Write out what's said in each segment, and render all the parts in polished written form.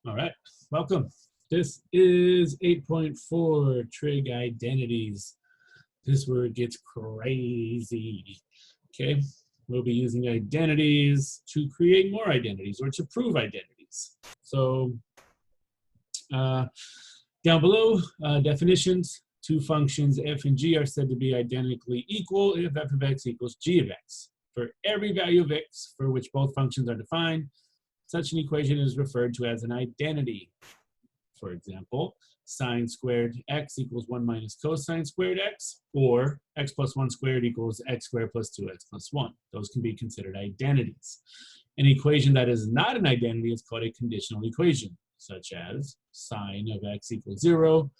All right, welcome. This is 8.4 Trig Identities. This is where it gets crazy. Okay, we'll be using identities to create more identities or to prove identities. So down below, definitions, two functions f and g are said to be identically equal if f of x equals g of x. For every value of x for which both functions are defined, such an equation is referred to as an identity. For example, sine squared x equals 1 minus cosine squared x, or x plus 1 squared equals x squared plus 2x plus 1. Those can be considered identities. An equation that is not an identity is called a conditional equation, such as sine of x equals 0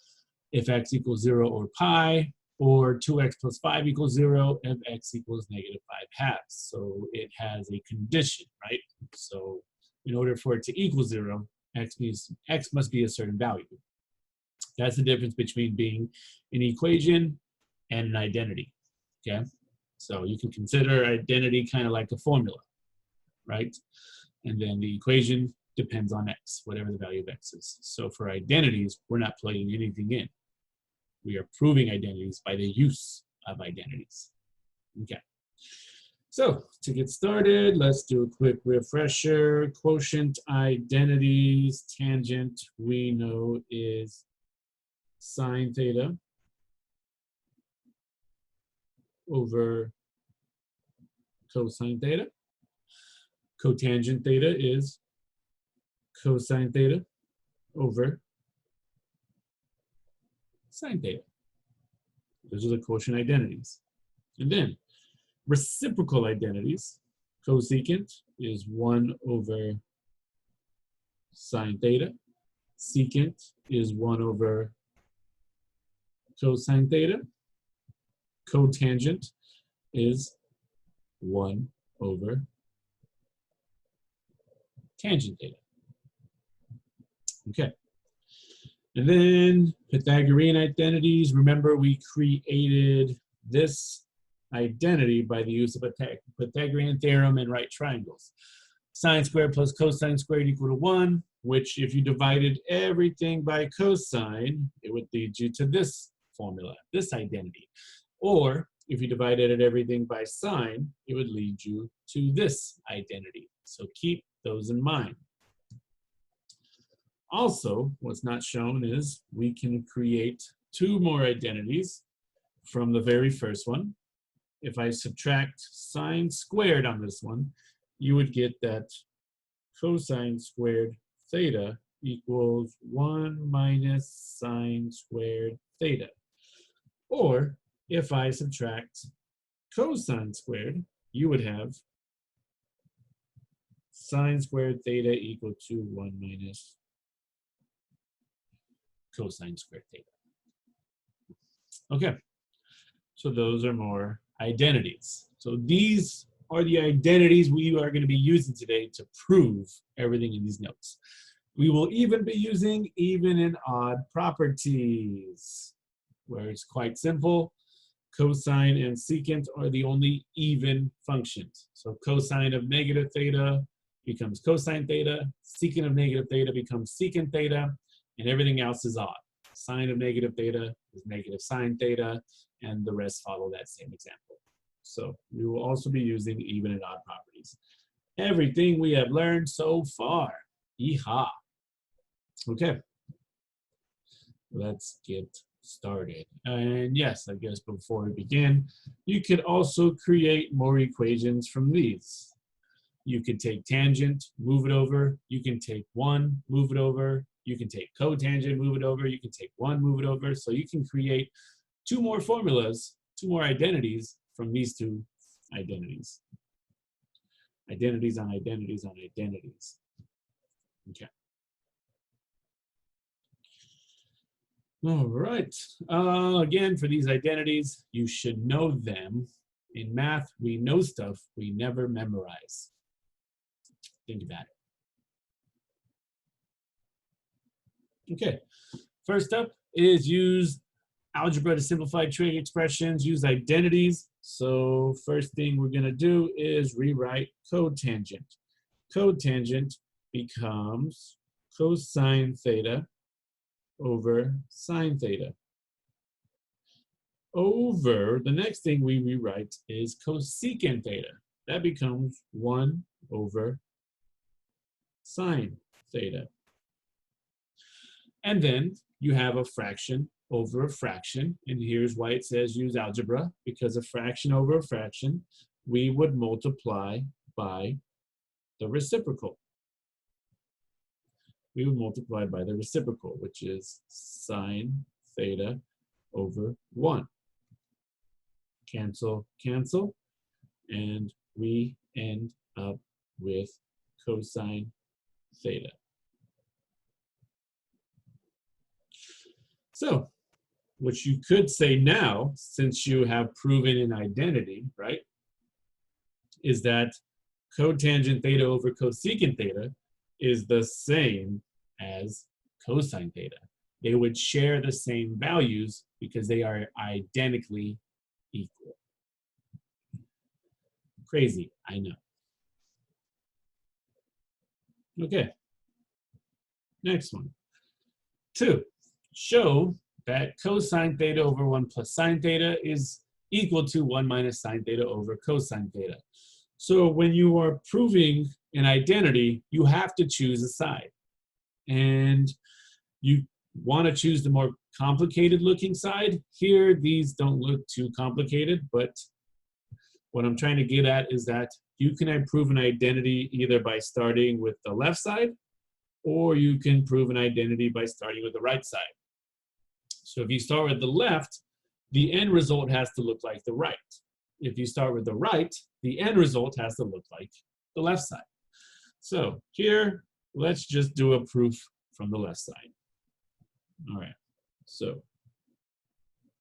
if x equals 0 or pi, or 2x plus 5 equals 0 if x equals negative 5 halves. So it has a condition, right? So in order for it to equal 0, x must be a certain value. That's the difference between being an equation and an identity, okay? So you can consider identity kind of like a formula, right? And then the equation depends on x, whatever the value of x is. So for identities, we're not plugging anything in. We are proving identities by the use of identities, okay? So to get started, let's do a quick refresher. Quotient identities, tangent we know is sine theta over cosine theta. Cotangent theta is cosine theta over sine theta. Those are the quotient identities. And then reciprocal identities, cosecant is 1 over sine theta. Secant is 1 over cosine theta. Cotangent is 1 over tangent theta. Okay. And then Pythagorean identities. Remember, we created this identity by the use of a Pythagorean theorem and right triangles. Sine squared plus cosine squared equal to 1, which if you divided everything by cosine, it would lead you to this formula, this identity. Or if you divided everything by sine, it would lead you to this identity. So keep those in mind. Also, what's not shown is we can create 2 more identities from the very first one. If I subtract sine squared on this one, you would get that cosine squared theta equals 1 minus sine squared theta. Or if I subtract cosine squared, you would have sine squared theta equal to 1 minus cosine squared theta. Okay, so those are more identities. So these are the identities we are going to be using today to prove everything in these notes. We will even be using even and odd properties, where it's quite simple. Cosine and secant are the only even functions. So cosine of negative theta becomes cosine theta, secant of negative theta becomes secant theta, and everything else is odd. Sine of negative theta is negative sine theta, and the rest follow that same example. So we will also be using even and odd properties. Everything we have learned so far. Yeehaw. Okay, let's get started. And yes, I guess before we begin, you could also create more equations from these. You could take tangent, move it over. You can take 1, move it over. You can take cotangent, move it over. You can take 1, move it over. So you can create 2 more formulas, 2 more identities from these 2 identities. Identities on identities on identities. Okay. All right. Again, for these identities, you should know them. In math, we know stuff we never memorize. Think about it. Okay. First up is use algebra to simplify trig expressions, use identities. So first thing we're going to do is rewrite cotangent. Cotangent becomes cosine theta over sine theta. Over, the next thing we rewrite is cosecant theta. That becomes 1 over sine theta. And then you have a fraction over a fraction. And here's why it says use algebra, because a fraction over a fraction, we would multiply by the reciprocal. We would multiply by the reciprocal, which is sine theta over 1. Cancel, cancel, and we end up with cosine theta. So, what you could say now, since you have proven an identity, right, is that cotangent theta over cosecant theta is the same as cosine theta. They would share the same values because they are identically equal. Crazy, I know. Okay, next one. 2, show that cosine theta over 1 plus sine theta is equal to 1 minus sine theta over cosine theta. So when you are proving an identity, you have to choose a side. And you want to choose the more complicated looking side. Here, these don't look too complicated, but what I'm trying to get at is that you can prove an identity either by starting with the left side, or you can prove an identity by starting with the right side. So if you start with the left, the end result has to look like the right. If you start with the right, the end result has to look like the left side. So here, let's just do a proof from the left side. All right, so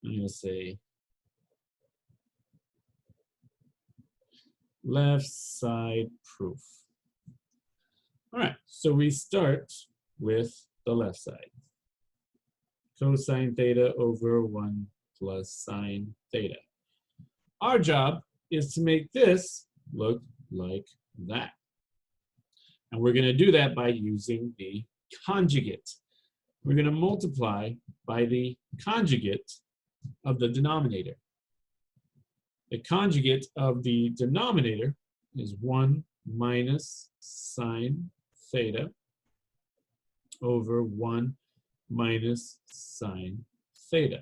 I'm going to say left side proof. All right, so we start with the left side. Cosine theta over 1 plus sine theta. Our job is to make this look like that. And we're going to do that by using the conjugate. We're going to multiply by the conjugate of the denominator. The conjugate of the denominator is 1 minus sine theta over 1 minus sine theta.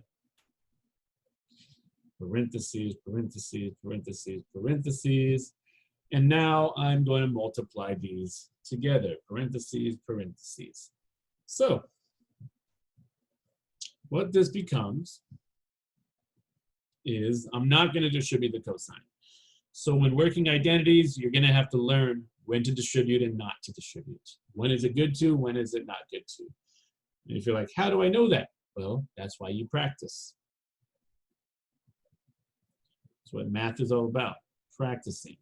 Parentheses, parentheses, parentheses, parentheses. And now I'm going to multiply these together. Parentheses, parentheses. So what this becomes is I'm not going to distribute the cosine. So when working identities, you're going to have to learn when to distribute and not to distribute. When is it good to? When is it not good to? And if you're like, how do I know that? Well, that's why you practice. That's what math is all about, practicing.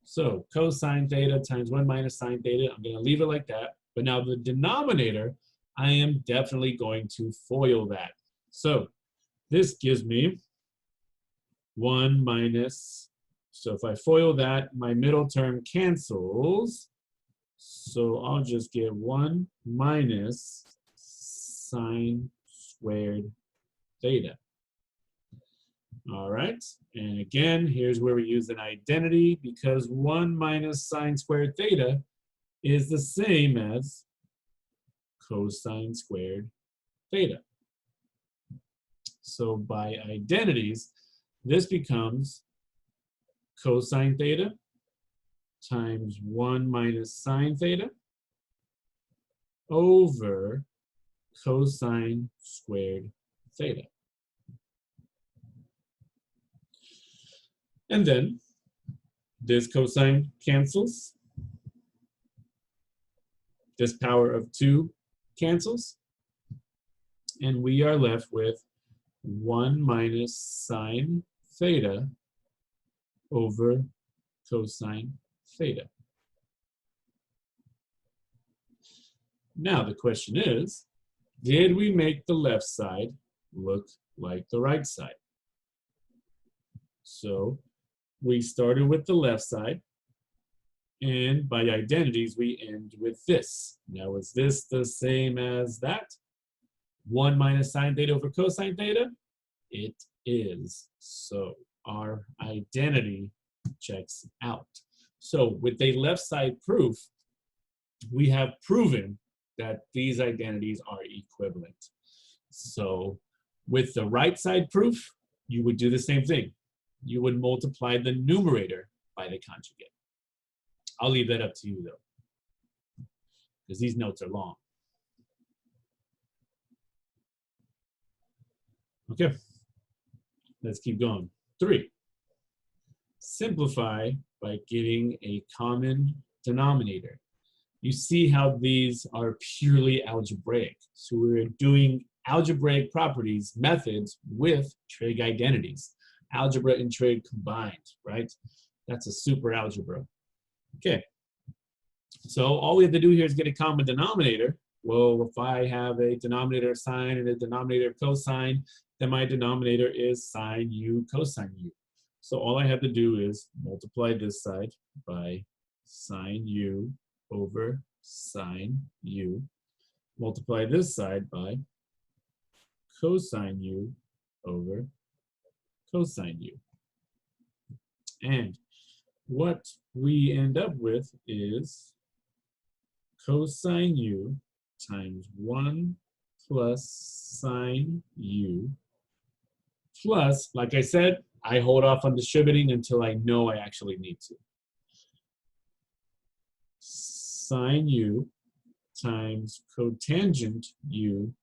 So cosine theta times 1 minus sine theta, I'm going to leave it like that. But now the denominator, I am definitely going to FOIL that. So this gives me 1 minus, so if I FOIL that, my middle term cancels. So I'll just get 1 minus sine squared theta. All right, and again, here's where we use an identity, because 1 minus sine squared theta is the same as cosine squared theta. So by identities, this becomes cosine theta times 1 minus sine theta over cosine squared theta. And then this cosine cancels. This power of 2 cancels. And we are left with 1 minus sine theta over cosine theta. Now the question is, did we make the left side look like the right side? So we started with the left side. And by identities, we end with this. Now, is this the same as that? 1 minus sine theta over cosine theta? It is. So our identity checks out. So with a left side proof, we have proven that these identities are equivalent. So with the right side proof, you would do the same thing. You would multiply the numerator by the conjugate. I'll leave that up to you though, because these notes are long. Okay, let's keep going. 3, simplify by getting a common denominator. You see how these are purely algebraic. So we're doing algebraic properties, methods with trig identities. Algebra and trig combined, right? That's a super algebra. Okay, so all we have to do here is get a common denominator. Well, if I have a denominator of sine and a denominator of cosine, then my denominator is sine u cosine u. So all I have to do is multiply this side by sine u over sine u, multiply this side by cosine u over cosine u. And what we end up with is cosine u times 1 plus sine u plus, like I said, I hold off on distributing until I know I actually need to. Sine u times cotangent u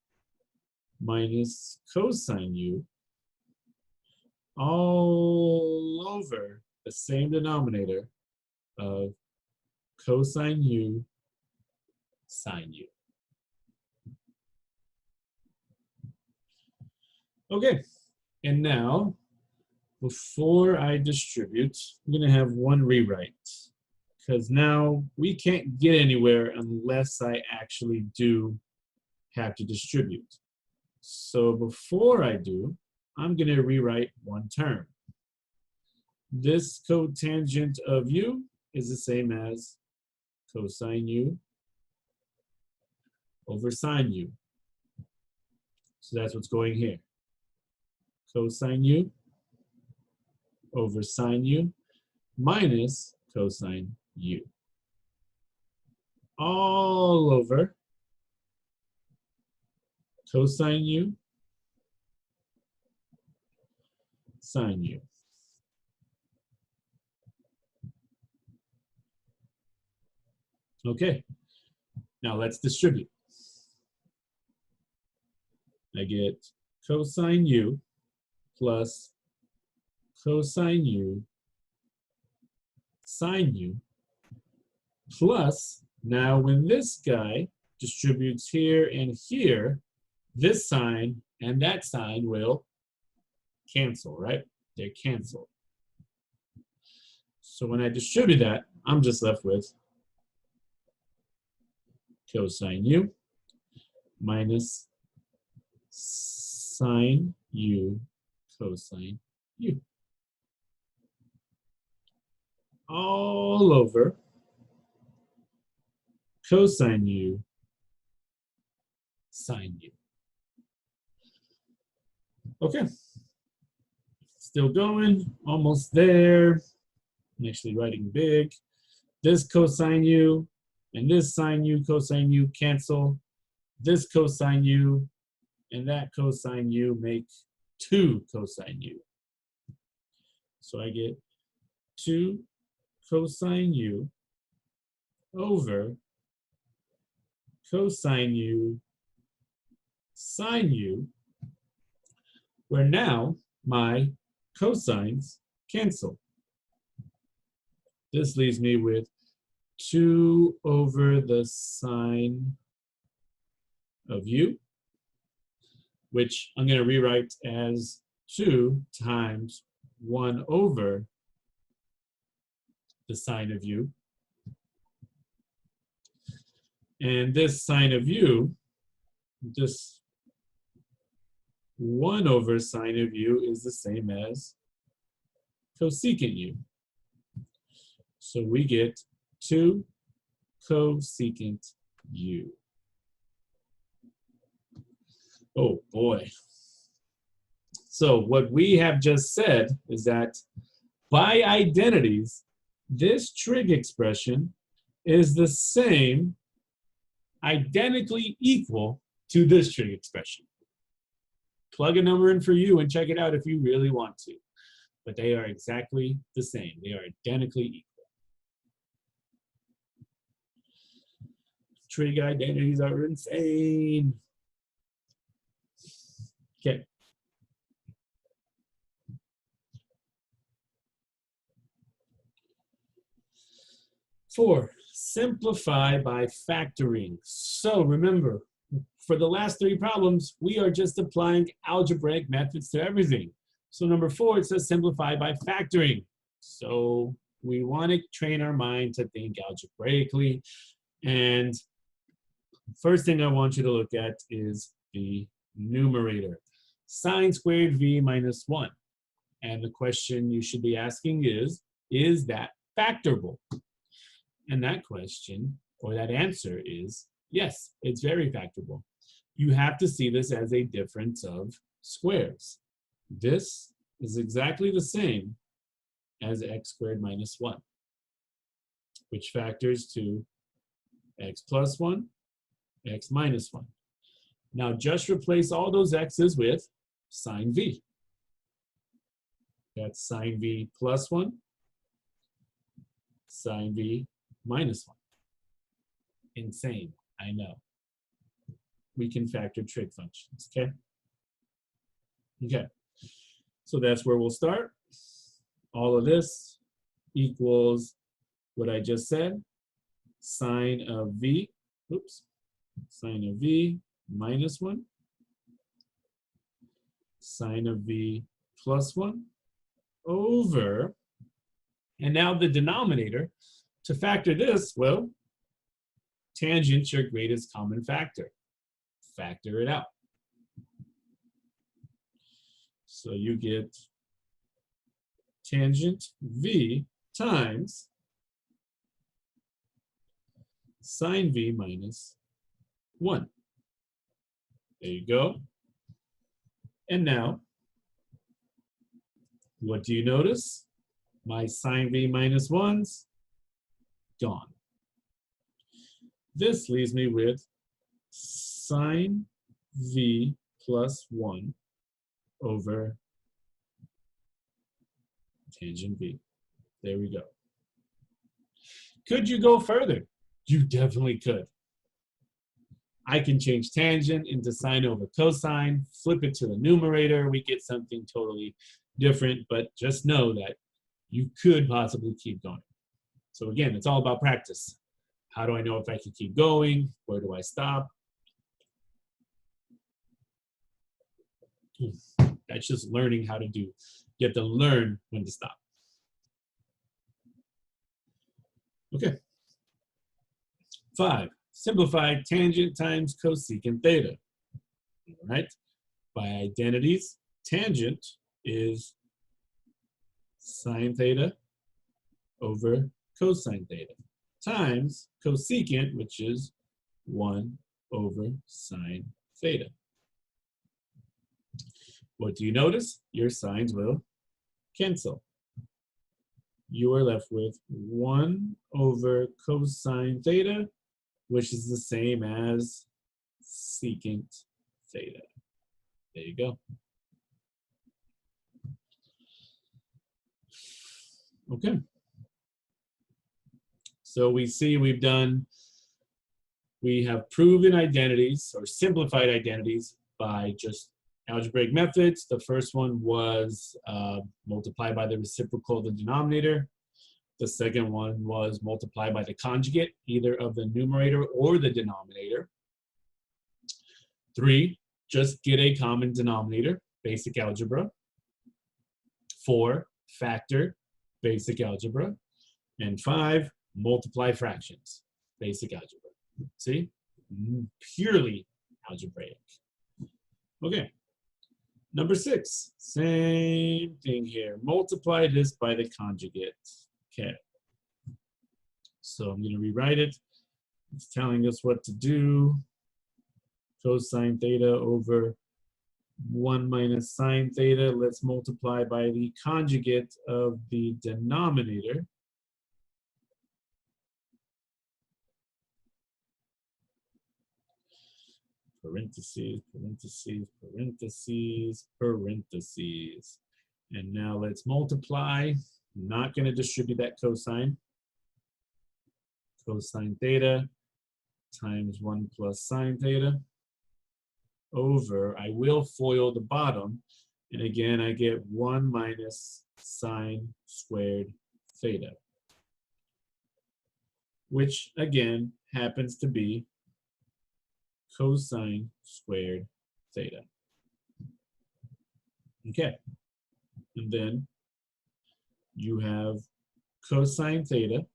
minus cosine u all over the same denominator of cosine u sine u. Okay, and now before I distribute, I'm going to have one rewrite, because now we can't get anywhere unless I actually do have to distribute. So before I do, I'm going to rewrite one term. This cotangent of u is the same as cosine u over sine u. So that's what's going here. Cosine u over sine u minus cosine u. All over cosine u sine u. Okay, now let's distribute. I get cosine u plus cosine u sine u plus, now when this guy distributes here and here, this sign and that sign will cancel, right? They're canceled. So when I distribute that, I'm just left with cosine u minus sine u cosine u all over cosine u sine u. Okay, still going, almost there. I'm actually writing big. This cosine u and this sine u cosine u cancel. This cosine u and that cosine u make 2 cosine u. So I get 2 cosine u over cosine u sine u, where now my cosines cancel. This leaves me with 2 over the sine of u, which I'm going to rewrite as 2 times 1 over the sine of u. And this sine of u, this 1 over sine of u is the same as cosecant u. So we get 2 cosecant u. Oh boy. So what we have just said is that by identities, this trig expression is the same, identically equal to this trig expression. Plug a number in for you and check it out if you really want to. But they are exactly the same. They are identically equal. Trig identities are insane. Okay. Four, simplify by factoring. So remember, for the last 3 problems, we are just applying algebraic methods to everything. So number 4, it says simplify by factoring. So we want to train our mind to think algebraically. And first thing I want you to look at is the numerator. Sine squared v minus 1. And the question you should be asking is that factorable? And that question, or that answer is, yes, it's very factorable. You have to see this as a difference of squares. This is exactly the same as x squared minus 1, which factors to x plus 1, x minus 1. Now just replace all those x's with sine v. That's sine v plus 1, sine v minus 1. Insane, I know. We can factor trig functions, okay? Okay, so that's where we'll start. All of this equals what I just said, sine of v, sine of v minus 1, sine of v plus 1 over, and now the denominator, to factor this, well, tangent's your greatest common factor. Factor it out. So you get tangent v times sine v minus 1. There you go. And now, what do you notice? My sine v minus 1's gone. This leaves me with sine v plus 1 over tangent v. There we go. Could you go further? You definitely could. I can change tangent into sine over cosine, flip it to the numerator, we get something totally different, but just know that you could possibly keep going. So again, it's all about practice. How do I know if I can keep going? Where do I stop? That's just learning how to do. You have to learn when to stop. Okay. 5, simplify tangent times cosecant theta. All right. By identities, tangent is sine theta over cosine theta times cosecant, which is 1 over sine theta. What do you notice? Your signs will cancel. You are left with 1 over cosine theta, which is the same as secant theta. There you go. Okay. So we see we have proven identities or simplified identities by just algebraic methods. The first one was multiply by the reciprocal of the denominator. The second one was multiply by the conjugate, either of the numerator or the denominator. 3, just get a common denominator, basic algebra. 4, factor, basic algebra. And 5, multiply fractions, basic algebra. See? Purely algebraic. Okay. Number 6, same thing here. Multiply this by the conjugate. Okay. So I'm going to rewrite it. It's telling us what to do. Cosine theta over 1 minus sine theta. Let's multiply by the conjugate of the denominator. Parentheses, parentheses, parentheses, parentheses. And now let's multiply. I'm not going to distribute that cosine. Cosine theta times 1 plus sine theta over, I will FOIL the bottom, and again I get 1 minus sine squared theta, which again happens to be cosine squared theta. Okay, and then you have cosine theta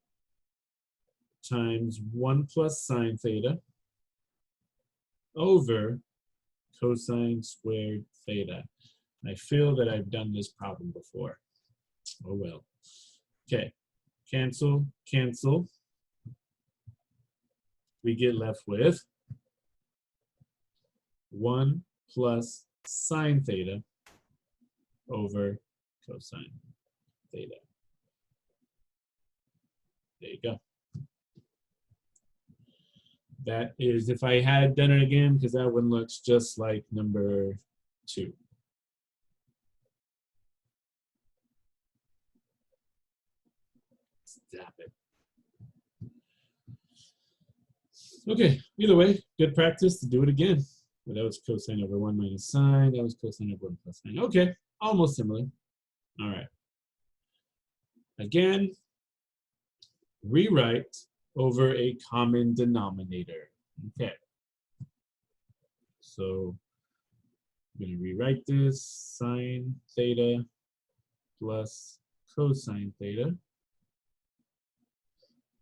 times 1 plus sine theta over cosine squared theta. I feel that I've done this problem before. Oh well. Okay, cancel, cancel. We get left with 1 plus sine theta over cosine theta. There you go. That is if I had done it again, because that one looks just like number 2. Stop it. Okay, either way, good practice to do it again. But that was cosine over 1 minus sine. That was cosine over 1 plus sine. Okay, almost similar. All right. Again, rewrite over a common denominator. Okay. So I'm going to rewrite this sine theta plus cosine theta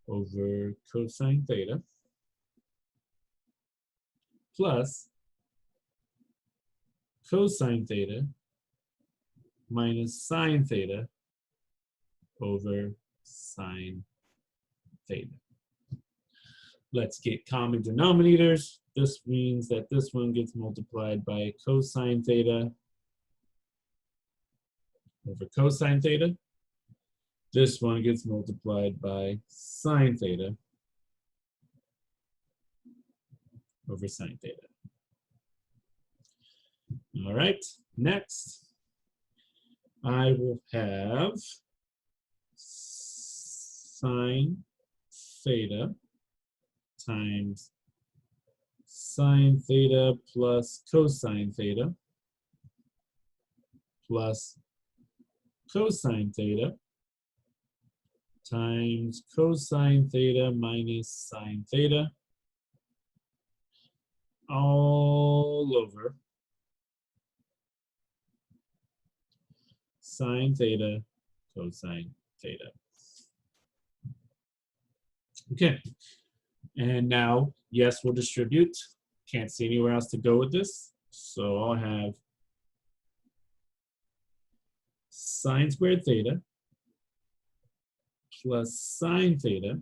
over cosine theta plus cosine theta minus sine theta over sine theta. Let's get common denominators. This means that this one gets multiplied by cosine theta over cosine theta. This one gets multiplied by sine theta over sine theta. All right, next I will have sine theta times sine theta plus cosine theta plus cosine theta times cosine theta minus sine theta all over sine theta cosine theta. Okay, and now, yes, we'll distribute. Can't see anywhere else to go with this, so I'll have sine squared theta plus sine theta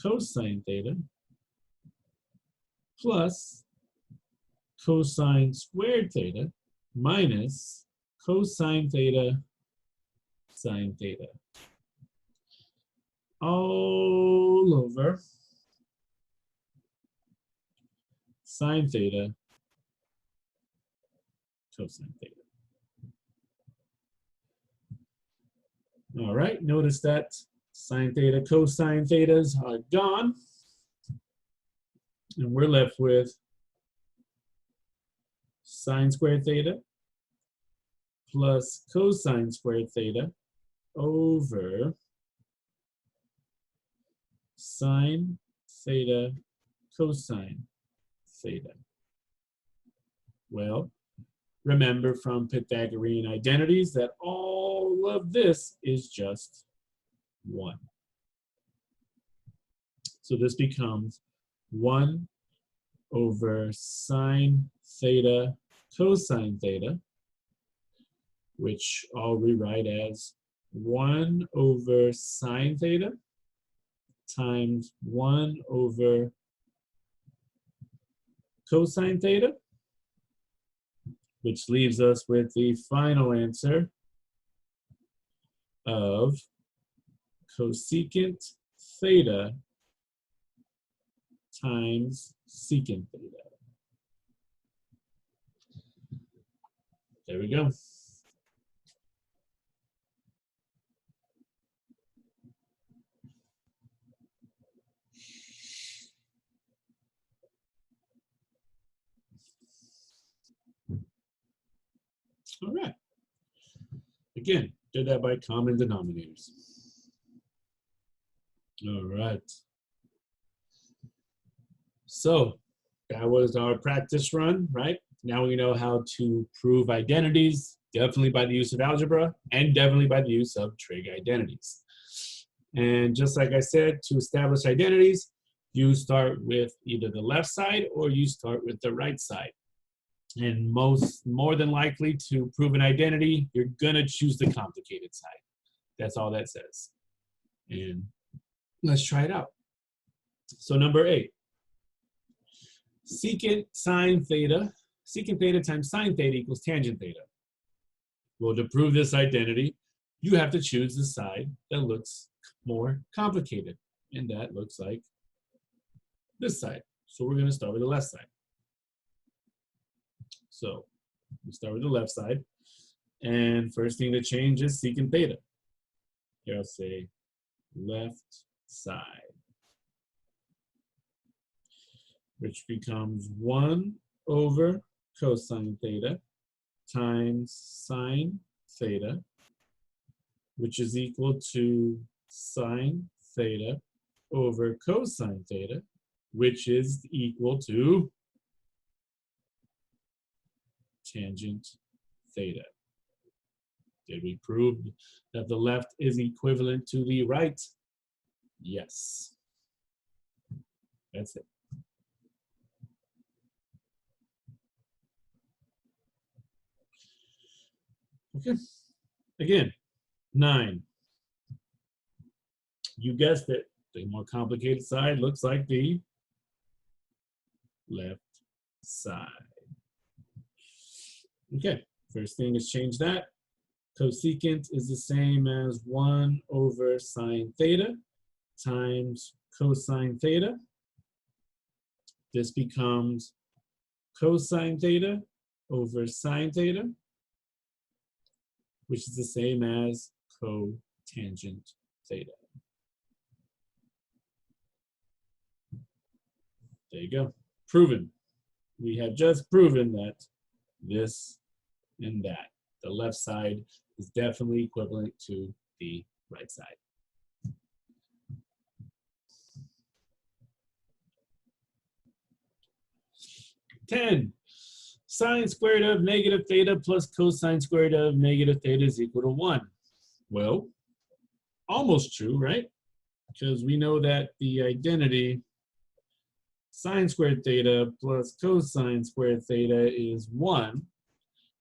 cosine theta plus cosine squared theta minus cosine theta sine theta all over sine theta cosine theta. All right, notice that sine theta cosine thetas are gone, and we're left with sine squared theta plus cosine squared theta over sine theta cosine theta. Well, remember from Pythagorean identities that all of this is just 1. So this becomes 1 over sine theta cosine theta, which I'll rewrite as 1 over sine theta times 1 over cosine theta, which leaves us with the final answer of cosecant theta times secant theta. There we go. All right. Again, did that by common denominators. All right. So that was our practice run, right? Now we know how to prove identities, definitely by the use of algebra and definitely by the use of trig identities. And just like I said, to establish identities, you start with either the left side or you start with the right side. And more than likely to prove an identity, you're gonna choose the complicated side. That's all that says. And let's try it out. So number 8, secant theta times sine theta equals tangent theta. Well, to prove this identity, you have to choose the side that looks more complicated. And that looks like this side. So we're gonna start with the left side. So we start with the left side. And first thing to change is secant theta. Here I'll say left side, which becomes 1 over cosine theta times sine theta, which is equal to sine theta over cosine theta, which is equal to tangent theta. Did we prove that the left is equivalent to the right? Yes. That's it. Okay. Again, 9. You guessed it. The more complicated side looks like the left side. Okay, first thing is change that. Cosecant is the same as 1 over sine theta times cosine theta. This becomes cosine theta over sine theta, which is the same as cotangent theta. There you go. Proven. We have just proven that this and that. The left side is definitely equivalent to the right side. Ten. Sine squared of negative theta plus cosine squared of negative theta is equal to 1. Well, almost true, right? Because we know that the identity sine squared theta plus cosine squared theta is 1.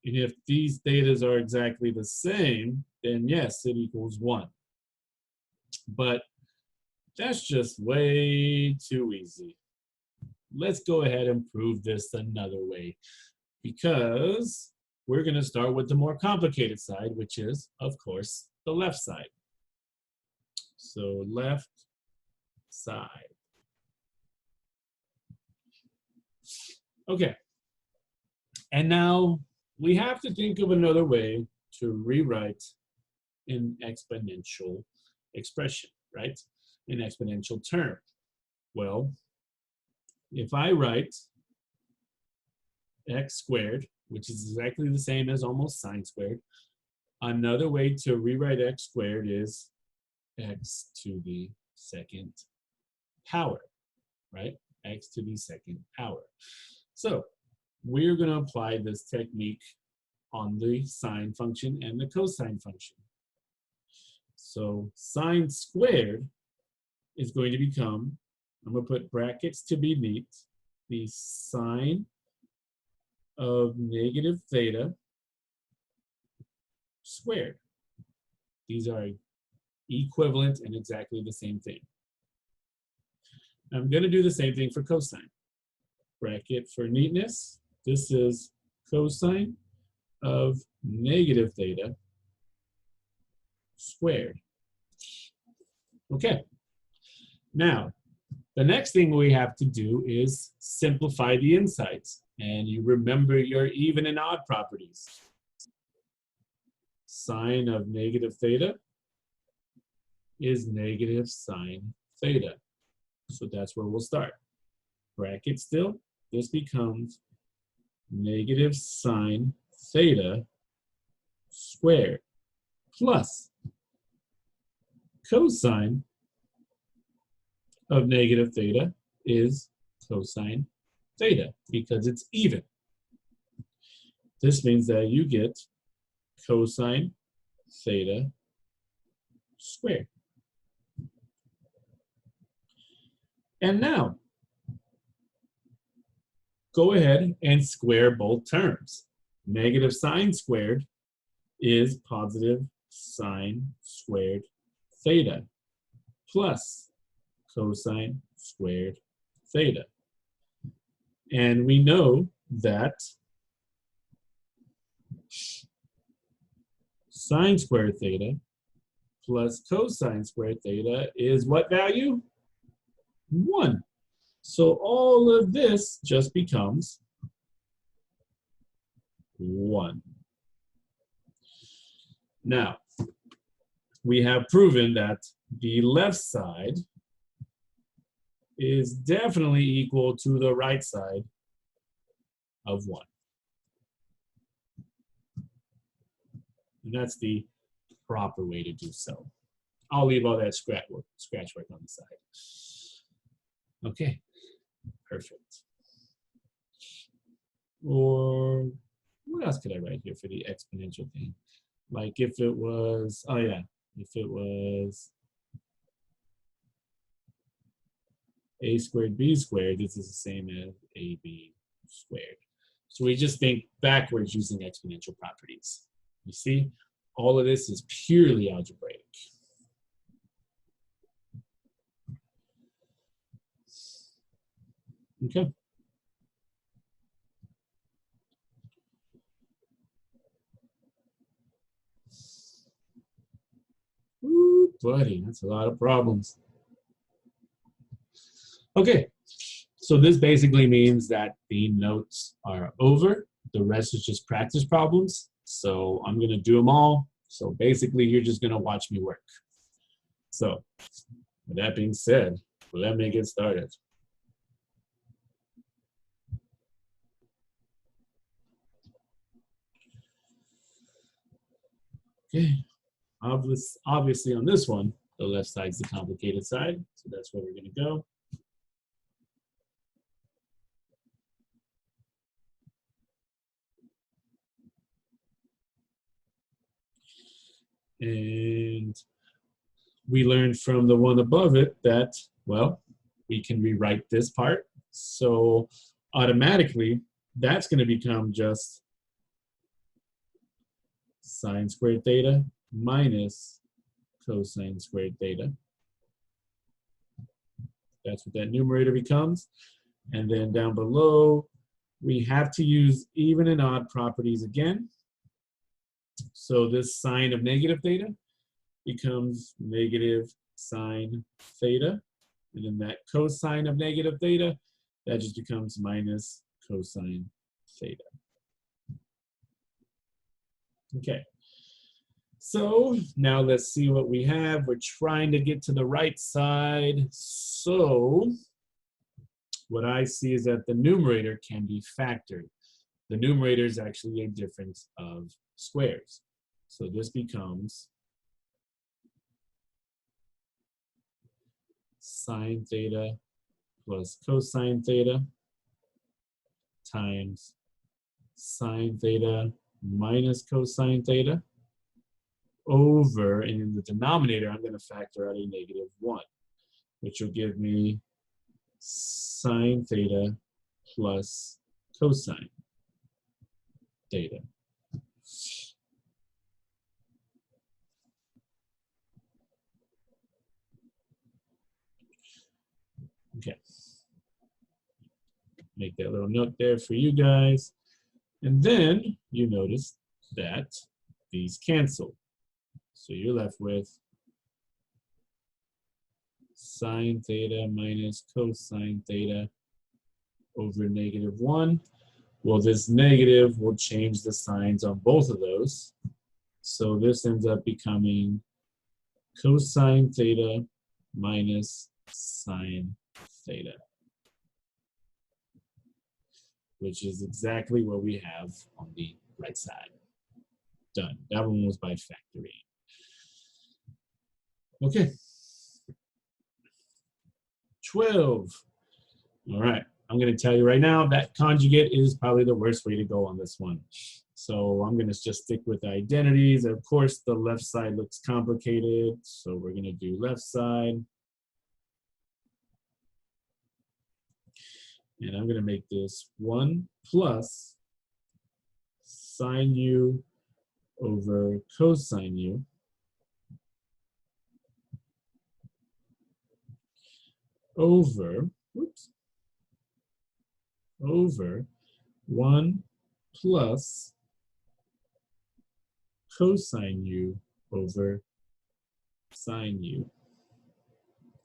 And if these thetas are exactly the same, then yes, it equals 1. But that's just way too easy. Let's go ahead and prove this another way, because we're going to start with the more complicated side, which is, of course, the left side. So left side. Okay. And now we have to think of another way to rewrite an exponential expression, right? An exponential term. Well, if I write x squared, which is exactly the same as almost sine squared, another way to rewrite x squared is x to the second power, right? X to the second power. So we're going to apply this technique on the sine function and the cosine function. So sine squared is going to become, I'm going to put brackets to beneath, the sine of negative theta squared. These are equivalent and exactly the same thing. I'm going to do the same thing for cosine. Bracket for neatness. This is cosine of negative theta squared. Okay. Now, the next thing we have to do is simplify the insides. And you remember your even and odd properties. Sine of negative theta is negative sine theta. So that's where we'll start. Bracket still, this becomes negative sine theta squared plus cosine of negative theta is cosine theta because it's even. This means that you get cosine theta squared. And now, go ahead and square both terms. Negative sine squared is positive sine squared theta plus cosine squared theta. And we know that sine squared theta plus cosine squared theta is what value? 1. So all of this just becomes 1. Now, we have proven that the left side is definitely equal to the right side of 1. And that's the proper way to do so. I'll leave all that scratch work on the side. Okay, perfect. Or what else could I write here for the exponential thing? Like if it was, oh yeah, if it was a squared b squared, this is the same as ab squared. So we just think backwards using exponential properties. You see, all of this is purely algebraic. Okay. Ooh, buddy, that's a lot of problems. Okay, so this basically means that the notes are over. The rest is just practice problems. So I'm gonna do them all. So basically, you're just gonna watch me work. So with that being said, let me get started. Okay, obviously on this one, the left side's the complicated side. So that's where we're gonna go. And we learned from the one above it that, well, we can rewrite this part. So automatically, that's going to become just sine squared theta minus cosine squared theta. That's what that numerator becomes. And then down below, we have to use even and odd properties again. So this sine of negative theta becomes negative sine theta. And then that cosine of negative theta, that just becomes minus cosine theta. Okay. So now let's see what we have. We're trying to get to the right side. So what I see is that the numerator can be factored. The numerator is actually a difference of squares. So this becomes sine theta plus cosine theta times sine theta minus cosine theta over, and in the denominator, I'm going to factor out a -1, which will give me sine theta plus cosine theta. Okay. Make that little note there for you guys. And then you notice that these cancel. So you're left with sine theta minus cosine theta over -1. Well, this negative will change the signs on both of those. So this ends up becoming cosine theta minus sine theta, which is exactly what we have on the right side. Done. That one was by factoring. Okay. 12. All right. I'm going to tell you right now that conjugate is probably the worst way to go on this one. So I'm going to just stick with identities. Of course, the left side looks complicated. So we're going to do left side. And I'm going to make this 1 plus sine u over cosine u over 1 plus cosine u over sine u.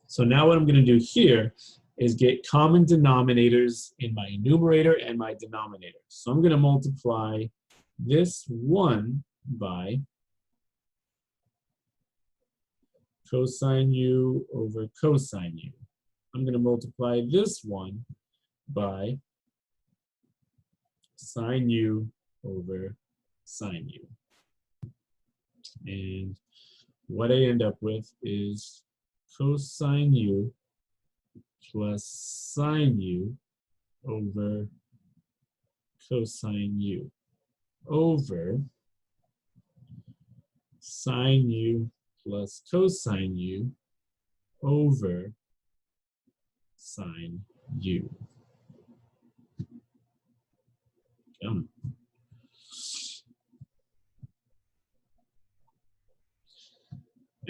So now what I'm going to do here is get common denominators in my numerator and my denominator. So I'm going to multiply this 1 by cosine u over cosine u. I'm going to multiply this 1 by sine u over sine u. And what I end up with is cosine u plus sine u over cosine u over sine u plus cosine u over sine u.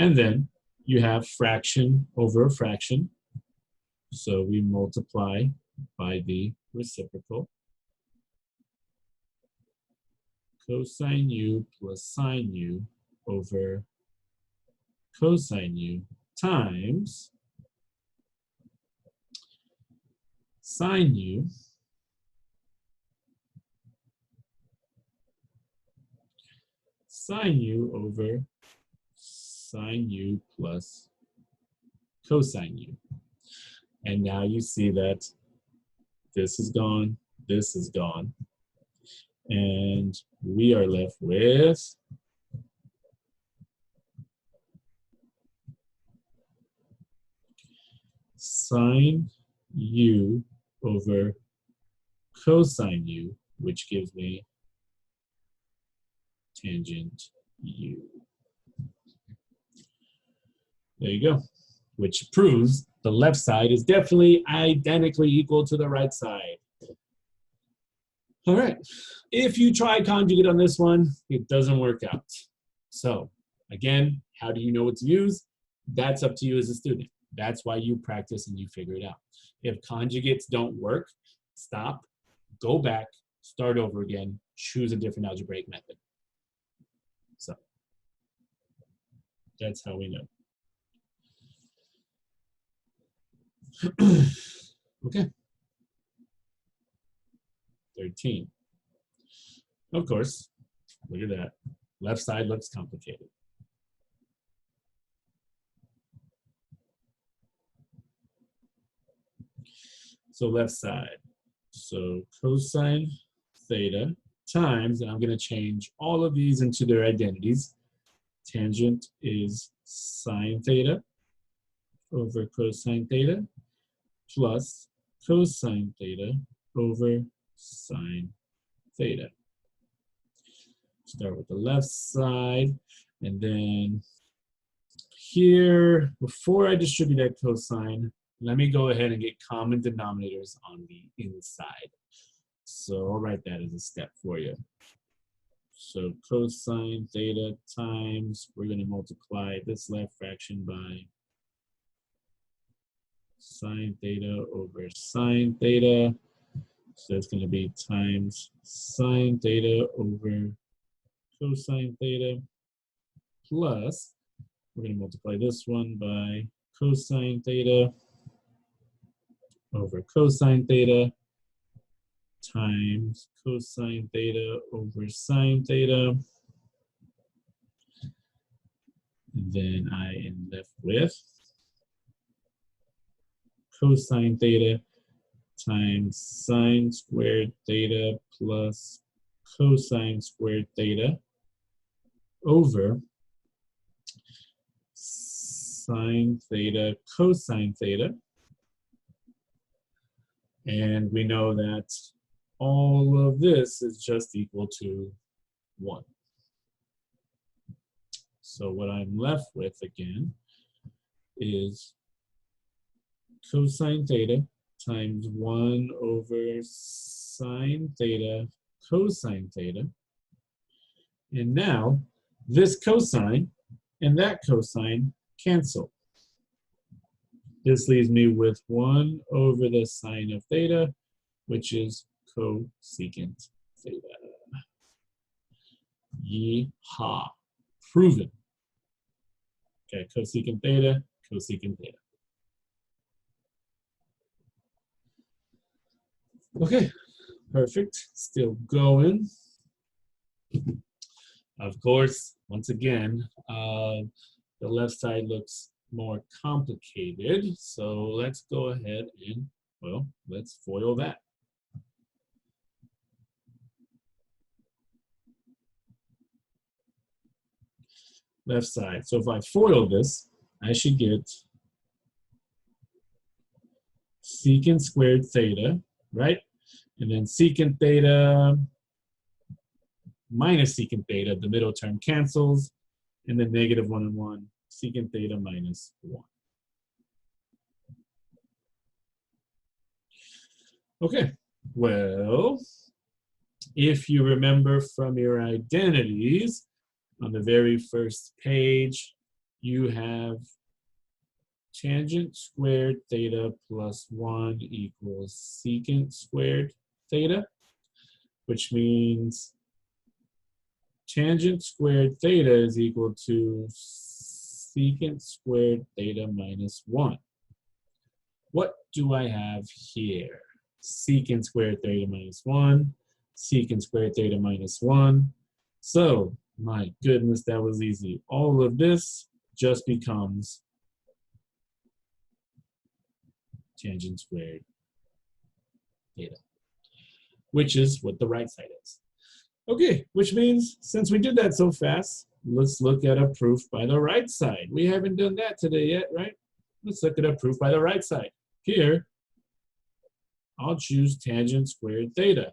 And then you have fraction over a fraction. So we multiply by the reciprocal. Cosine u plus sine u over cosine u times sine u over sine u plus cosine u. And now you see that this is gone, this is gone, and we are left with sine u over cosine u, which gives me tangent u. There you go, which proves the left side is definitely identically equal to the right side. All right, if you try conjugate on this one, it doesn't work out. So again, how do you know what to use? That's up to you as a student. That's why you practice and you figure it out. If conjugates don't work, stop, go back, start over again, choose a different algebraic method. So that's how we know. Okay. 13. Of course, look at that. Left side looks complicated. So left side. So cosine theta times, and I'm going to change all of these into their identities. Tangent is sine theta over cosine theta plus cosine theta over sine theta. Start with the left side, and then here, before I distribute that cosine, let me go ahead and get common denominators on the inside. So I'll write that as a step for you. So cosine theta times, we're going to multiply this left fraction by sine theta over sine theta. So it's going to be times sine theta over cosine theta plus, we're going to multiply this one by cosine theta over cosine theta times cosine theta over sine theta. And then I am left with cosine theta times sine squared theta plus cosine squared theta over sine theta cosine theta. And we know that all of this is just equal to 1. So what I'm left with again is cosine theta times 1 over sine theta cosine theta. And now this cosine and that cosine cancel. This leaves me with 1 over the sine of theta, which is cosecant theta. Yee-haw. Proven. Okay, cosecant theta, cosecant theta. Okay, perfect. Still going. Of course, once again, the left side looks more complicated. So let's go ahead and, well, let's FOIL that. Left side. So if I FOIL this, I should get secant squared theta, right? And then secant theta minus secant theta, the middle term cancels, and then negative 1 and 1, secant theta minus 1. Okay, well, if you remember from your identities, on the very first page, you have tangent squared theta plus 1 equals secant squared theta, which means tangent squared theta is equal to secant squared theta minus 1. What do I have here? Secant squared theta minus 1, secant squared theta minus 1. So, my goodness, that was easy. All of this just becomes tangent squared theta, which is what the right side is. Okay, which means since we did that so fast, let's look at a proof by the right side. We haven't done that today yet, right? Let's look at a proof by the right side. Here, I'll choose tangent squared theta.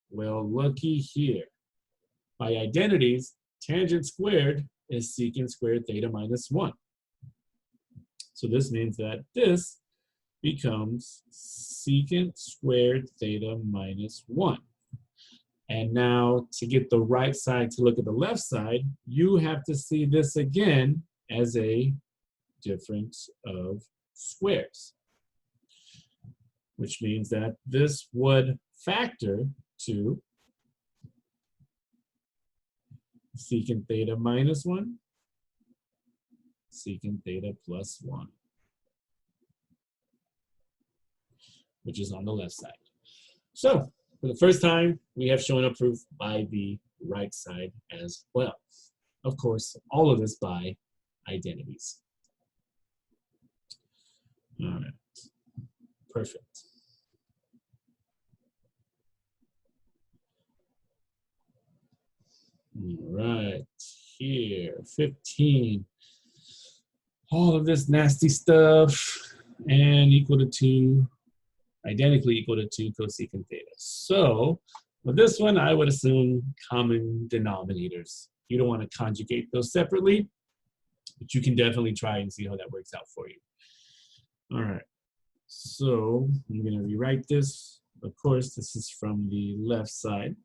Well, looky here. By identities, tangent squared is secant squared theta minus 1. So this means that this becomes secant squared theta minus 1. And now to get the right side to look at the left side, you have to see this again as a difference of squares, which means that this would factor to secant theta minus 1, secant theta plus 1, which is on the left side. So, for the first time, we have shown a proof by the right side as well. Of course, all of this by identities. All right, perfect. All right, here, 15. All of this nasty stuff and equal to 2, identically equal to 2 cosecant theta. So with this one, I would assume common denominators. You don't want to conjugate those separately, but you can definitely try and see how that works out for you. All right, so I'm going to rewrite this. Of course, this is from the left side.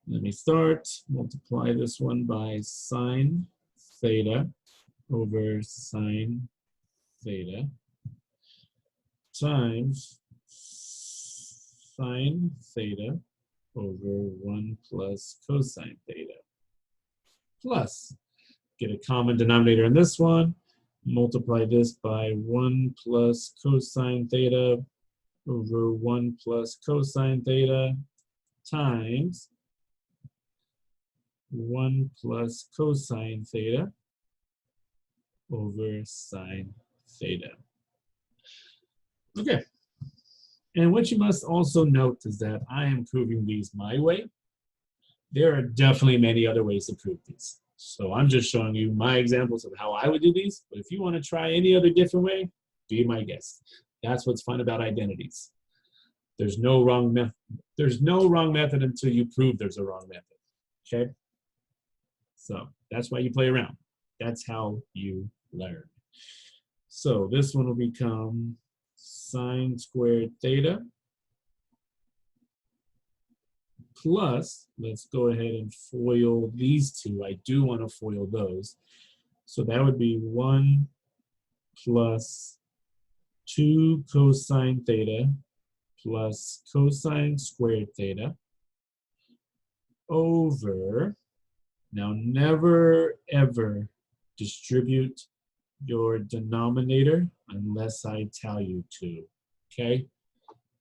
Let me start, multiply this one by sine theta over sine theta times sine theta over 1 plus cosine theta. Plus, get a common denominator in this one, multiply this by 1 plus cosine theta over 1 plus cosine theta times 1 plus cosine theta over sine theta. Okay. And what you must also note is that I am proving these my way. There are definitely many other ways to prove these. So I'm just showing you my examples of how I would do these. But if you want to try any other different way, be my guest. That's what's fun about identities. There's no wrong method. There's no wrong method until you prove there's a wrong method. Okay? So that's why you play around. That's how you learn. So this one will become sine squared theta plus, let's go ahead and FOIL these two. I do want to FOIL those. So that would be 1 plus 2 cosine theta plus cosine squared theta over, now never ever distribute your denominator unless I tell you to, okay?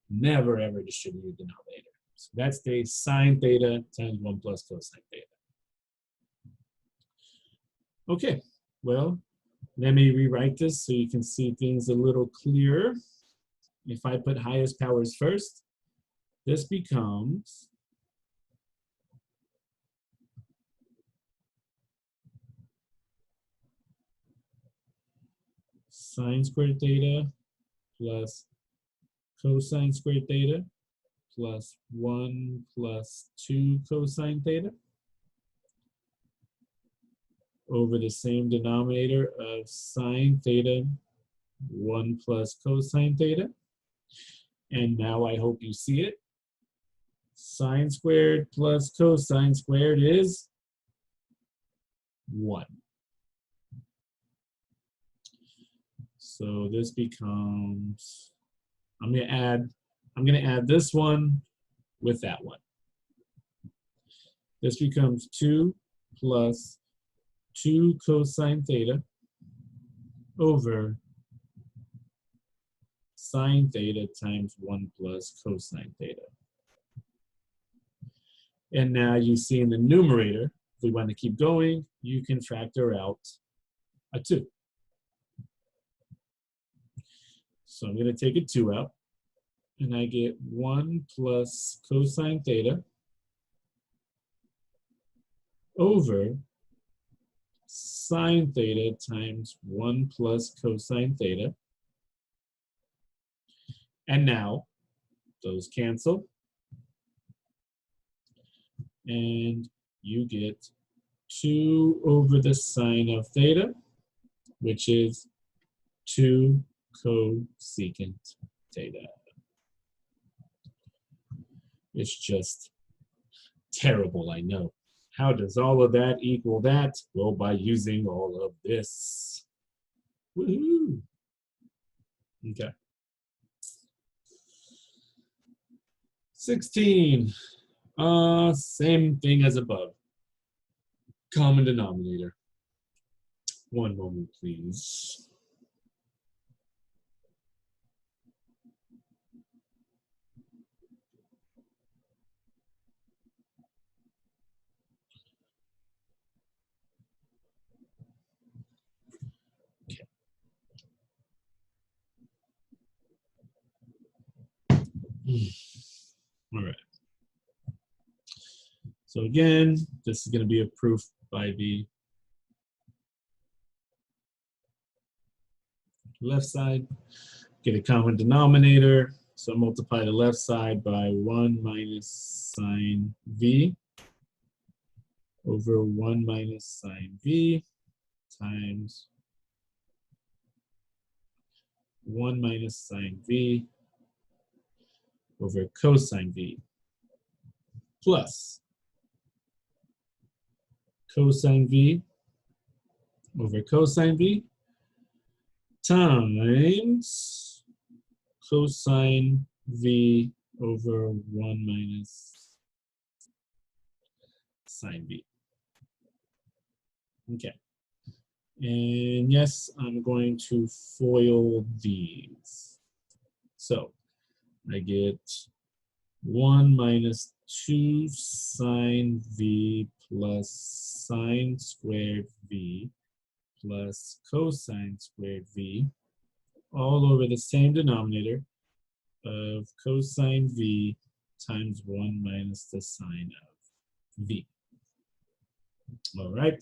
Never ever distribute your denominator. So that stays sine theta times 1 plus cosine theta. Okay, well, let me rewrite this so you can see things a little clearer. If I put highest powers first, this becomes sine squared theta plus cosine squared theta plus 1 plus 2 cosine theta over the same denominator of sine theta 1 plus cosine theta. And now I hope you see it. Sine squared plus cosine squared is 1. So this becomes, I'm gonna add this one with that one. This becomes 2 plus 2 cosine theta over sine theta times 1 plus cosine theta. And now you see in the numerator, if we want to keep going, you can factor out a 2. So I'm going to take a 2 out, and I get 1 plus cosine theta over sine theta times 1 plus cosine theta. And now those cancel. And you get 2 over the sine of theta, which is 2 cosecant theta. It's just terrible, I know. How does all of that equal that? Well, by using all of this. Woohoo! Okay. 16. Same thing as above. Common denominator. One moment, please. Okay. All right. So again, this is going to be a proof by the left side. Get a common denominator. So multiply the left side by 1 minus sine v over 1 minus sine v times 1 minus sine v over cosine v plus cosine v over cosine v times cosine v over 1 minus sine v. Okay. And yes, I'm going to FOIL these. So I get 1 minus 2 sine v plus sine squared v plus cosine squared v all over the same denominator of cosine v times 1 minus the sine of v. All right,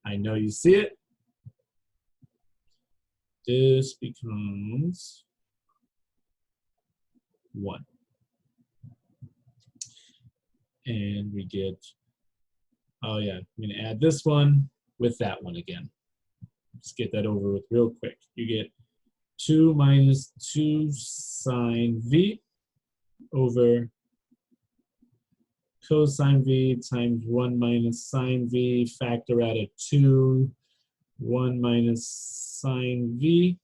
I know you see it. This becomes 1. And we get, oh yeah, I'm going to add this one with that one again. Just get that over with real quick. You get 2 minus 2 sine v over cosine v times 1 minus sine v, factor out a 2, 1 minus sine v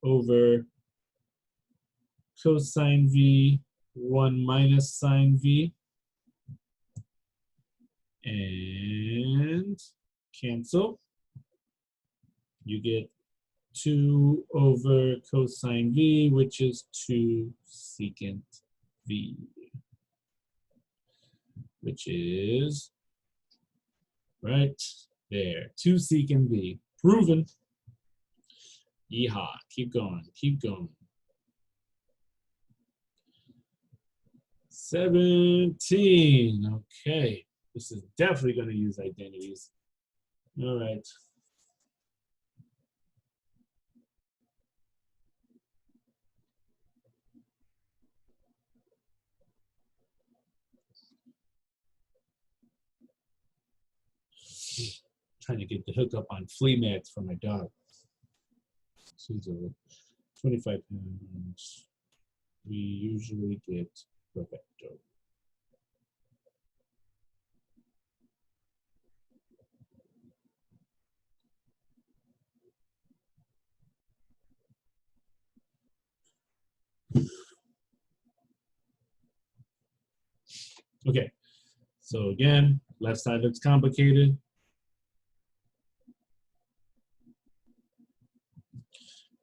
over cosine v, 1 minus sine v, and cancel. You get 2 over cosine v, which is 2 secant v, which is right there. 2 secant v. Proven. Yeehaw. Keep going. Keep going. 17. Okay. This is definitely going to use identities. All right. Trying to get the hookup on flea mats for my dog. She's 25 pounds. We usually get perfecto. Okay, so again, left side looks complicated.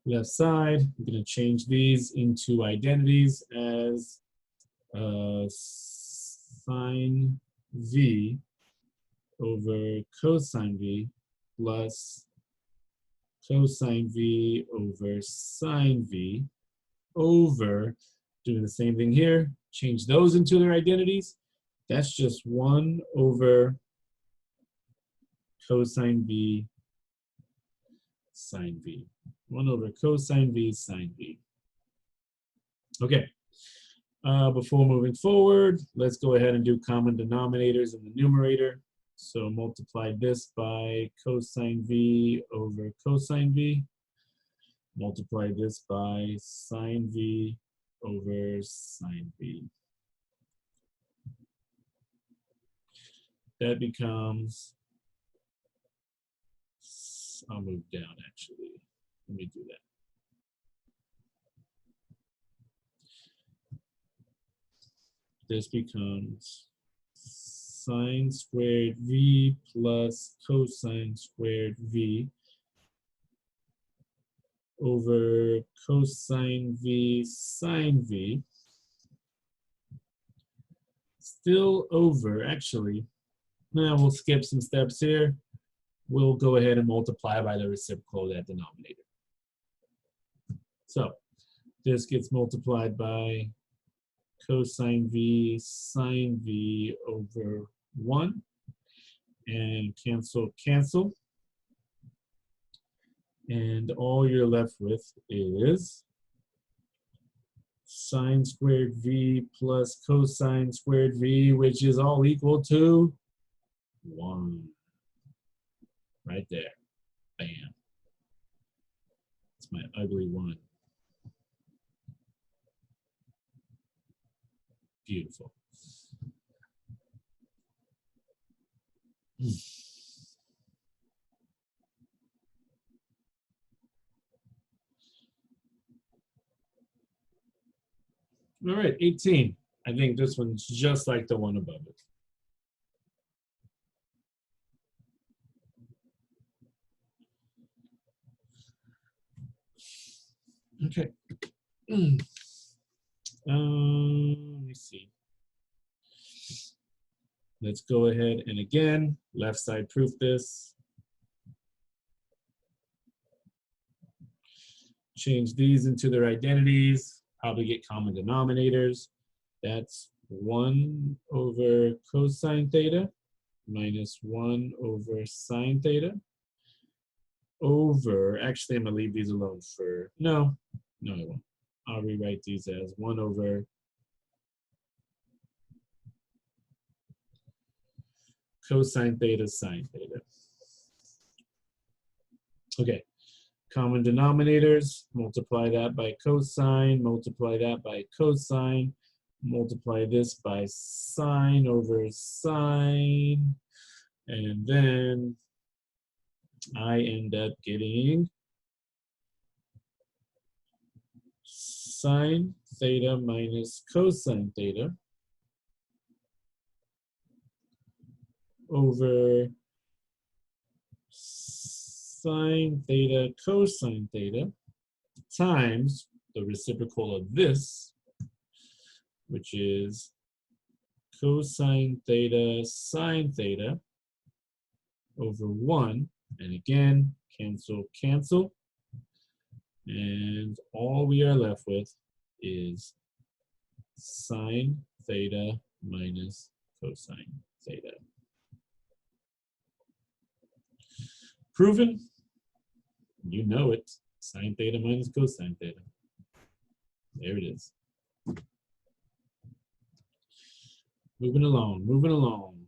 Left side, I'm going to change these into identities as sine v over cosine v plus cosine v over sine v over, doing the same thing here, change those into their identities. That's just 1 over cosine v sine v. 1 over cosine v sine v. Okay, before moving forward, let's go ahead and do common denominators in the numerator. So multiply this by cosine v over cosine v. Multiply this by sine v over sine v. That becomes, I'll move down actually. Let me do that. This becomes sine squared v plus cosine squared v over cosine v sine v. Still over, actually. Now we'll skip some steps here. We'll go ahead and multiply by the reciprocal of that denominator. So this gets multiplied by cosine v sine v over 1, and cancel, cancel. And all you're left with is sine squared v plus cosine squared v, which is all equal to 1. Right there. Bam. It's my ugly 1. Beautiful. All right, 18. I think this one's just like the one above it. Okay. Let me see. Let's go ahead and again, left side proof this. Change these into their identities. Probably get common denominators. That's 1 over cosine theta minus 1 over sine theta over, actually I'm gonna leave these alone for, no, I won't. I'll rewrite these as 1 over cosine theta sine theta. Okay, common denominators, multiply that by cosine, multiply that by cosine, multiply this by sine over sine, and then I end up getting sine theta minus cosine theta over sine theta cosine theta times the reciprocal of this, which is cosine theta sine theta over 1. And again, cancel, cancel. And all we are left with is sine theta minus cosine theta. Proven? You know it. Sine theta minus cosine theta. There it is. Moving along, moving along.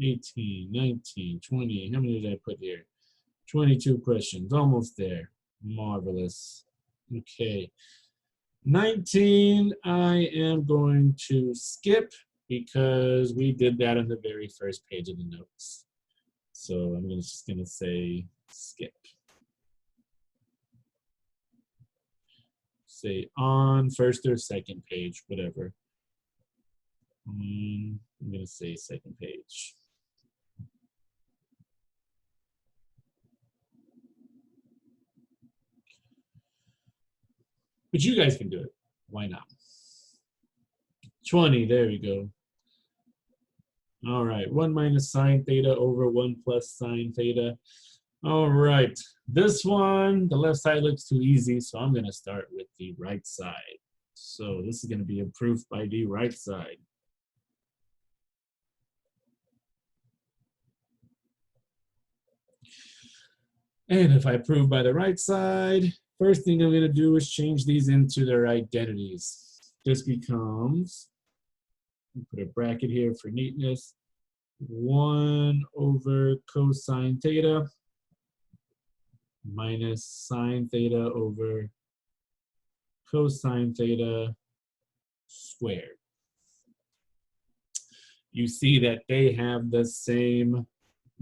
18, 19, 20. How many did I put here? 22 questions. Almost there. Marvelous. Okay. 19, I am going to skip because we did that on the very first page of the notes. So I'm just going to say skip. Say on first or second page, whatever. I'm going to say second page. But you guys can do it. Why not? 20, there we go. All right, 1 minus sine theta over 1 plus sine theta. All right, this one, the left side looks too easy, so I'm going to start with the right side. So this is going to be a proof by the right side. And if I prove by the right side, first thing I'm going to do is change these into their identities. This becomes, put a bracket here for neatness, 1 over cosine theta minus sine theta over cosine theta squared. You see that they have the same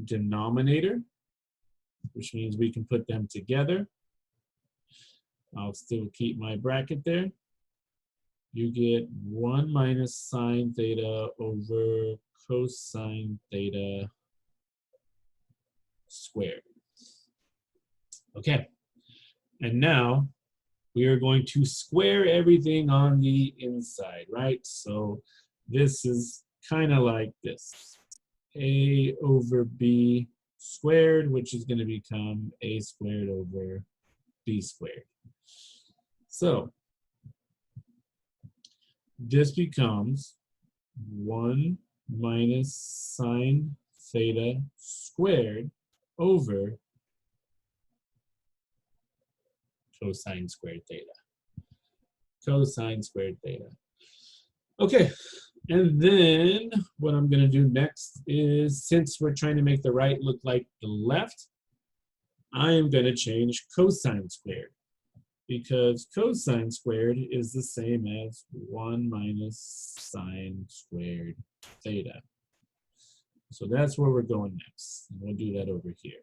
denominator, which means we can put them together. I'll still keep my bracket there. You get 1 minus sine theta over cosine theta squared. Okay, and now we are going to square everything on the inside, right? So this is kind of like this. A over b squared, which is going to become a squared over b squared. So this becomes 1 minus sine theta squared over cosine squared theta. Cosine squared theta. Okay, and then what I'm going to do next is, since we're trying to make the right look like the left, I am going to change cosine squared, because cosine squared is the same as 1 minus sine squared theta. So that's where we're going next. And we'll do that over here.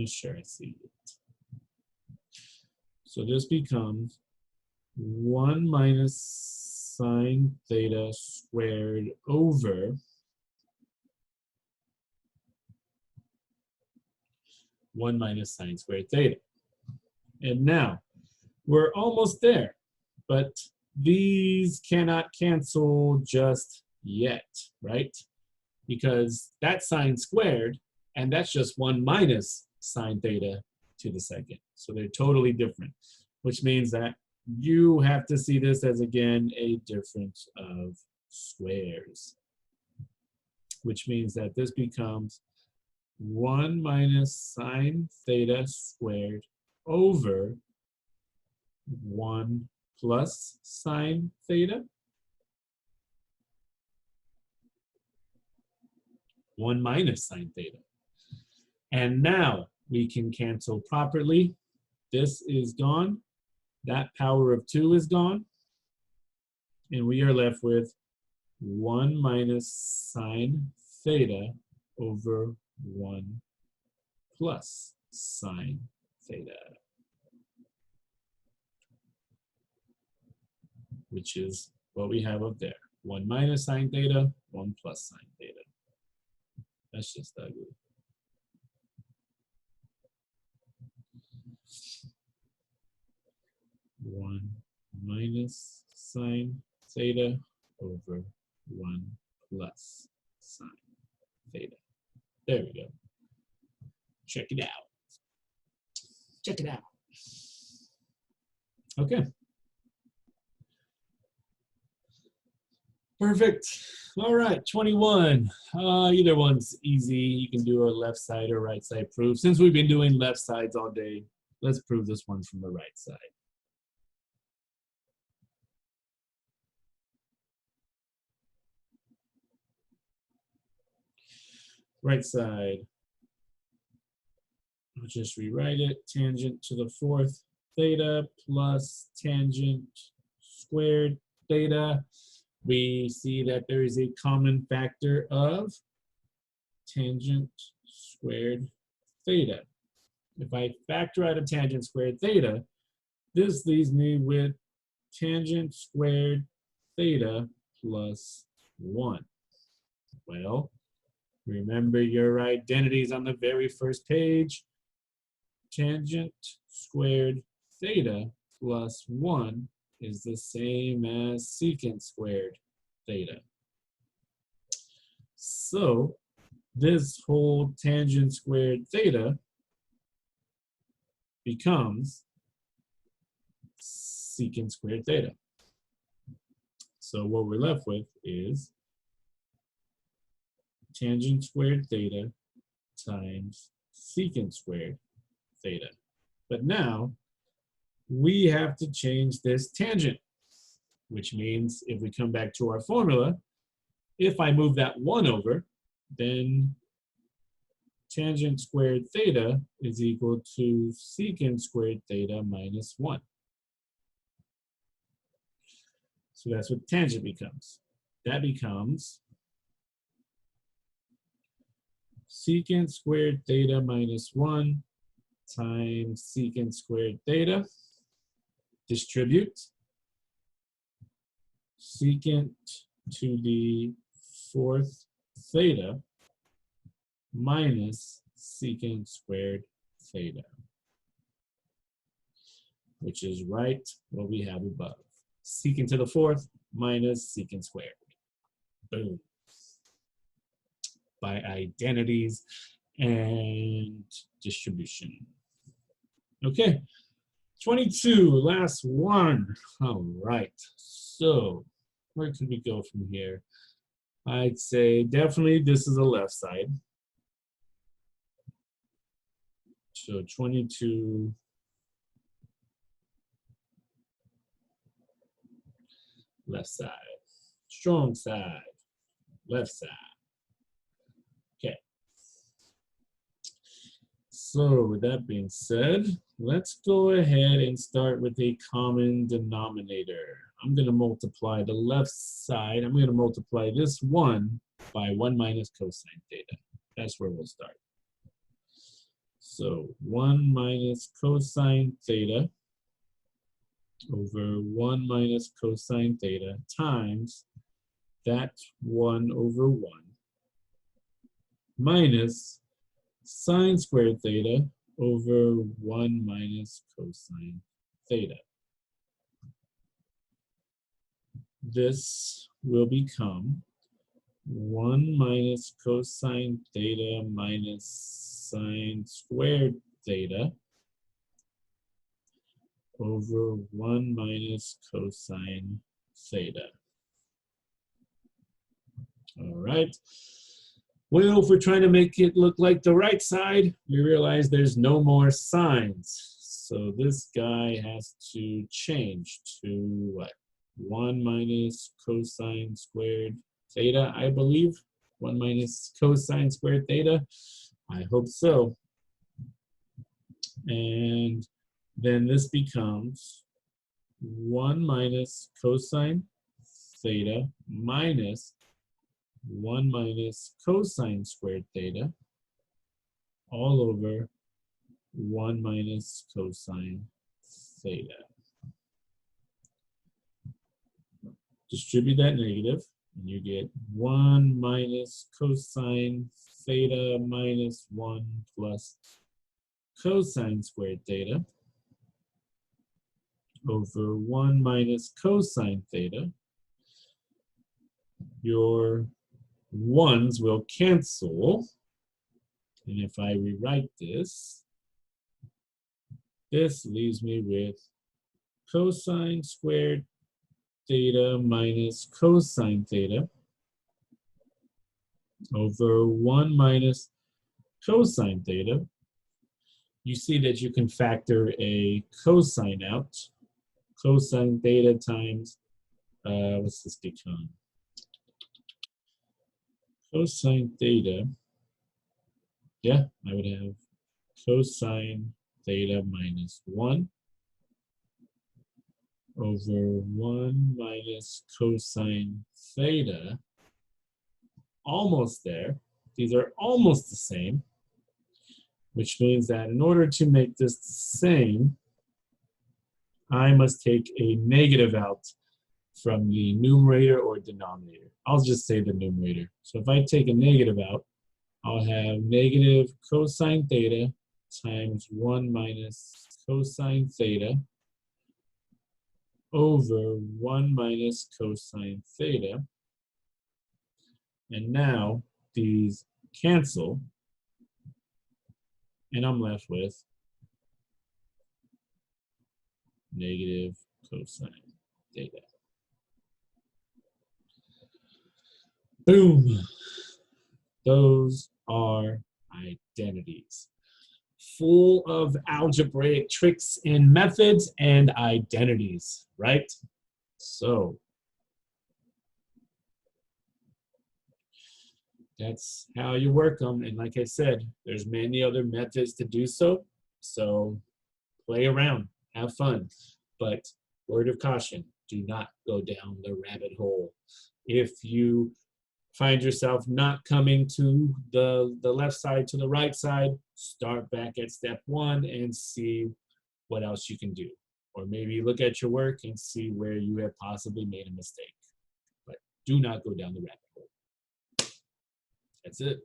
Sure, I see it. So this becomes 1 minus sine theta squared over 1 minus sine squared theta. And now, we're almost there, but these cannot cancel just yet, right? Because that's sine squared, and that's just 1 minus sine theta to the second. So they're totally different, which means that you have to see this as, again, a difference of squares, which means that this becomes 1 minus sine theta squared over 1 plus sine theta. 1 minus sine theta. And now we can cancel properly. This is gone. That power of 2 is gone. And we are left with 1 minus sine theta over 1 plus sine theta, which is what we have up there. 1 minus sine theta, 1 plus sine theta. That's just ugly. One minus sine theta over 1 plus sine theta. There we go. Check it out. Check it out. Okay. Perfect. All right, 21. Either one's easy. You can do a left side or right side proof. Since we've been doing left sides all day, let's prove this one from the right side. Right side, I'll just rewrite it. Tangent to the 4th theta plus tangent squared theta. We see that there is a common factor of tangent squared theta. If I factor out a tangent squared theta, this leaves me with tangent squared theta plus 1. Well, remember your identities on the very first page. Tangent squared theta plus 1 is the same as secant squared theta. So this whole tangent squared theta becomes secant squared theta. So what we're left with is tangent squared theta times secant squared theta. But now we have to change this tangent, which means if we come back to our formula, if I move that 1 over, then tangent squared theta is equal to secant squared theta minus 1. So that's what tangent becomes. That becomes secant squared theta minus 1 times secant squared theta. Distribute secant to the 4th theta minus secant squared theta, which is right what we have above. Secant to the 4th minus secant squared. Boom. By identities and distribution. Okay. 22, last one. All right, so where could we go from here? I'd say definitely this is the left side. So 22, left side, strong side, left side. Okay. So with that being said, let's go ahead and start with a common denominator. I'm going to multiply the left side. I'm going to multiply this 1 by 1 minus cosine theta. That's where we'll start. So 1 minus cosine theta over 1 minus cosine theta times that 1 over 1 minus sine squared theta over 1 minus cosine theta. This will become 1 minus cosine theta minus sine squared theta over 1 minus cosine theta. All right. Well, if we're trying to make it look like the right side, we realize there's no more signs. So this guy has to change to what? 1 minus cosine squared theta, I believe. 1 minus cosine squared theta. I hope so. And then this becomes 1 minus cosine theta minus 1 minus cosine squared theta all over 1 minus cosine theta. Distribute that negative, and you get 1 minus cosine theta minus 1 plus cosine squared theta over 1 minus cosine theta. Your 1's will cancel, and if I rewrite this, this leaves me with cosine squared theta minus cosine theta over 1 minus cosine theta. You see that you can factor a cosine out. Cosine theta times, what's this become? Cosine theta, yeah, I would have cosine theta minus 1 over 1 minus cosine theta. Almost there. These are almost the same, which means that in order to make this the same, I must take a negative out from the numerator or denominator. I'll just say the numerator. So if I take a negative out, I'll have negative cosine theta times 1 minus cosine theta over 1 minus cosine theta. And now these cancel, and I'm left with negative cosine theta. Boom. Those are identities. Full of algebraic tricks and methods and identities, right? So that's how you work them. And like I said, there's many other methods to do so. So play around, have fun. But word of caution, do not go down the rabbit hole. If you find yourself not coming to the left side to the right side, start back at step 1 and see what else you can do. Or maybe look at your work and see where you have possibly made a mistake. But do not go down the rabbit hole. That's it.